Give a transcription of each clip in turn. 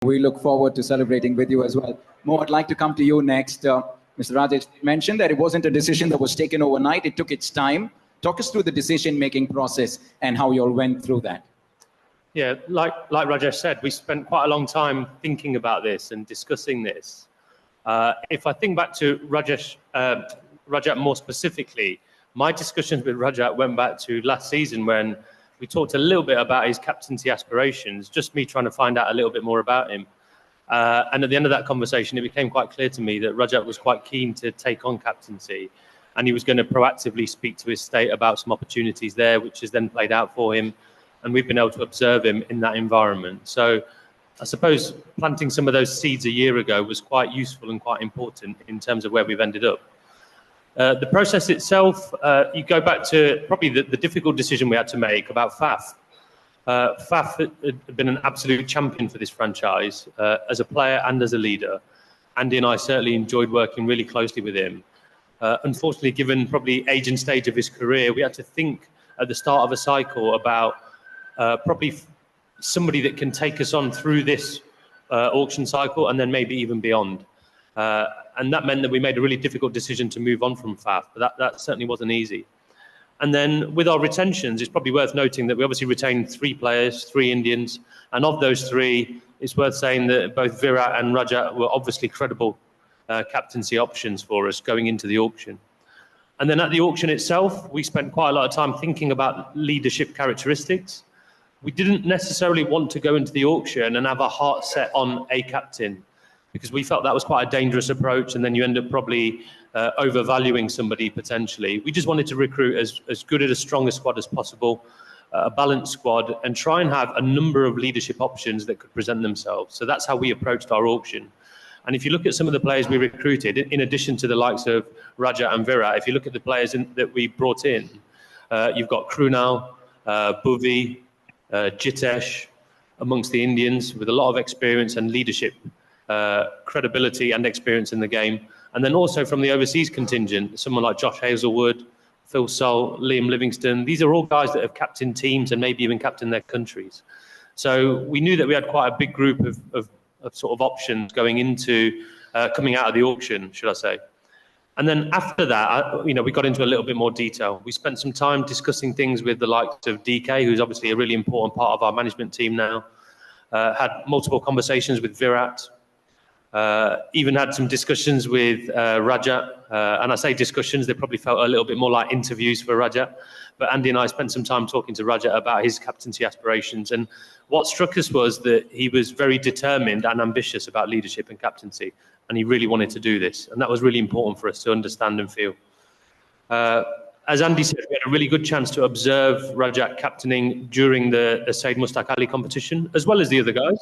We look forward to celebrating with you as well. Mo, I'd like to come to you next. Mr. Rajat mentioned that it wasn't a decision that was taken overnight. It took its time. Talk us through the decision-making process and how you all went through that. Yeah, like Rajesh said, we spent quite a long time thinking about this and discussing this. If I think back to Rajat more specifically, my discussions with Rajat went back to last season when we talked a little bit about his captaincy aspirations, just me trying to find out a little bit more about him. And at the end of that conversation, it became quite clear to me that Rajat was quite keen to take on captaincy, and he was going to proactively speak to his state about some opportunities there, which has then played out for him. And we've been able to observe him in that environment. So I suppose planting some of those seeds a year ago was quite useful and quite important in terms of where we've ended up. The process itself, you go back to probably the difficult decision we had to make about Faf. Faf had been an absolute champion for this franchise as a player and as a leader. Andy and I certainly enjoyed working really closely with him. Unfortunately, given probably age and stage of his career, we had to think at the start of a cycle about probably somebody that can take us on through this auction cycle and then maybe even beyond. And that meant that we made a really difficult decision to move on from Faf, but that certainly wasn't easy. And then with our retentions, it's probably worth noting that we obviously retained 3 players, 3 Indians, and of those 3, it's worth saying that both Virat and Rajat were obviously credible captaincy options for us going into the auction. And then at the auction itself, we spent quite a lot of time thinking about leadership characteristics. We didn't necessarily want to go into the auction and have our heart set on a captain, because we felt that was quite a dangerous approach, and then you end up probably overvaluing somebody potentially. We just wanted to recruit as good and as strong a squad as possible, a balanced squad, and try and have a number of leadership options that could present themselves. So that's how we approached our auction. And if you look at some of the players we recruited, in addition to the likes of Rajat and Virat, if you look at the players that we brought in, you've got Krunal, Bhuvi, Jitesh, amongst the Indians, with a lot of experience and leadership, credibility and experience in the game. And then also from the overseas contingent, someone like Josh Hazlewood, Phil Sol, Liam Livingston. These are all guys that have captained teams and maybe even captained their countries. So we knew that we had quite a big group of sort of options going into coming out of the auction, should I say. And then after that, we got into a little bit more detail. We spent some time discussing things with the likes of DK, who's obviously a really important part of our management team now. Had multiple conversations with Virat. Even had some discussions with Rajat. And I say discussions, they probably felt a little bit more like interviews for Rajat. But Andy and I spent some time talking to Rajat about his captaincy aspirations. And what struck us was that he was very determined and ambitious about leadership and captaincy. And he really wanted to do this. And that was really important for us to understand and feel. As Andy said, we had a really good chance to observe Rajat captaining during the Saeed Mushtaq Ali competition, as well as the other guys.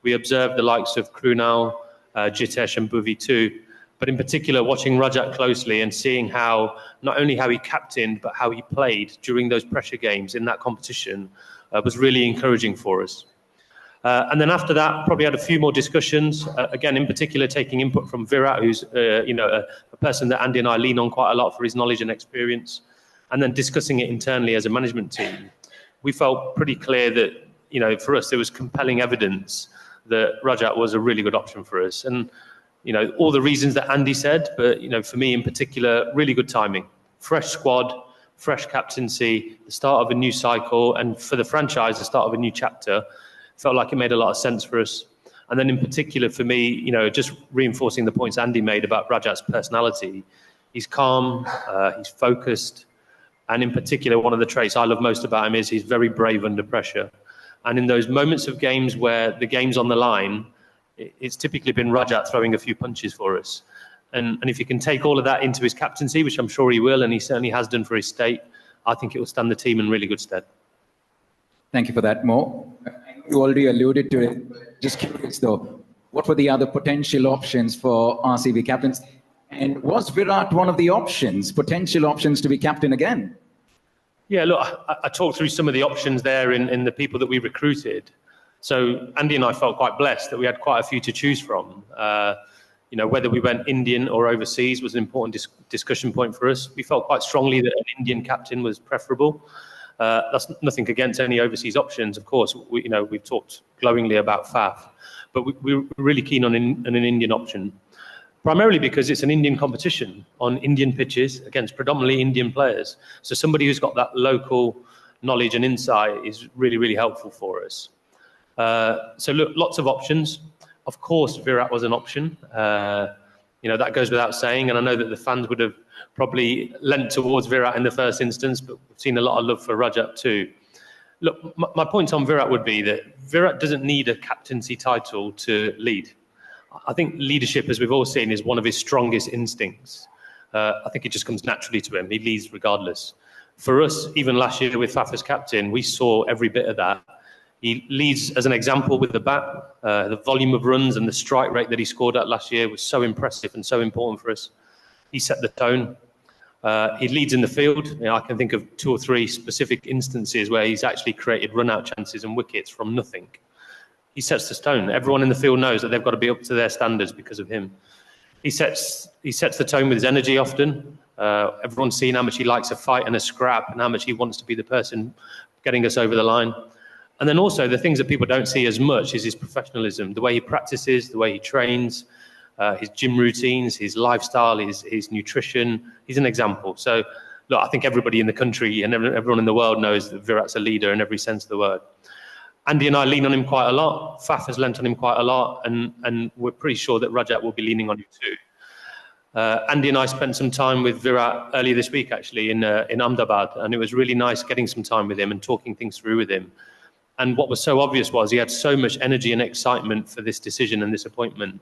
We observed the likes of Krunal, Jitesh and Bhuvi too. But in particular, watching Rajat closely and seeing how, not only how he captained, but how he played during those pressure games in that competition was really encouraging for us. And then after that, probably had a few more discussions, again, in particular, taking input from Virat, who's a person that Andy and I lean on quite a lot for his knowledge and experience, and then discussing it internally as a management team. We felt pretty clear that, for us, there was compelling evidence that Rajat was a really good option for us. And, all the reasons that Andy said, but, for me in particular, really good timing. Fresh squad, fresh captaincy, the start of a new cycle, and for the franchise, the start of a new chapter. Felt like it made a lot of sense for us. And then in particular for me, just reinforcing the points Andy made about Rajat's personality. He's calm, he's focused, and in particular, one of the traits I love most about him is he's very brave under pressure. And in those moments of games where the game's on the line, it's typically been Rajat throwing a few punches for us. And if he can take all of that into his captaincy, which I'm sure he will, and he certainly has done for his state, I think it will stand the team in really good stead. Thank you for that, Mo. You already alluded to it. Just curious, though, what were the other potential options for RCB captains? And was Virat one of the potential options to be captain again? Yeah, look, I talked through some of the options there in the people that we recruited. So Andy and I felt quite blessed that we had quite a few to choose from. Whether we went Indian or overseas was an important discussion point for us. We felt quite strongly that an Indian captain was preferable. That's nothing against any overseas options, of course. We've talked glowingly about Faf, but we're really keen on an Indian option, primarily because it's an Indian competition on Indian pitches against predominantly Indian players. So somebody who's got that local knowledge and insight is really, really helpful for us. So look, lots of options. Of course, Virat was an option. That goes without saying, and I know that the fans would have probably lent towards Virat in the first instance, but we've seen a lot of love for Rajat too. Look, my point on Virat would be that Virat doesn't need a captaincy title to lead. I think leadership, as we've all seen, is one of his strongest instincts. I think it just comes naturally to him. He leads regardless. For us, even last year with Faf as captain, we saw every bit of that. He leads as an example with the bat. The volume of runs and the strike rate that he scored at last year was so impressive and so important for us. He set the tone. He leads in the field. I can think of 2 or 3 specific instances where he's actually created run-out chances and wickets from nothing. He sets the tone. Everyone in the field knows that they've got to be up to their standards because of him. He sets the tone with his energy often. Everyone's seen how much he likes a fight and a scrap and how much he wants to be the person getting us over the line. And then also the things that people don't see as much is his professionalism, the way he practices, the way he trains, his gym routines, his lifestyle, his nutrition. He's an example. So, look, I think everybody in the country and everyone in the world knows that Virat's a leader in every sense of the word. Andy and I lean on him quite a lot. Faf has lent on him quite a lot, and we're pretty sure that Rajat will be leaning on him too. Andy and I spent some time with Virat earlier this week, actually, in Ahmedabad, and it was really nice getting some time with him and talking things through with him. And what was so obvious was he had so much energy and excitement for this decision and this appointment.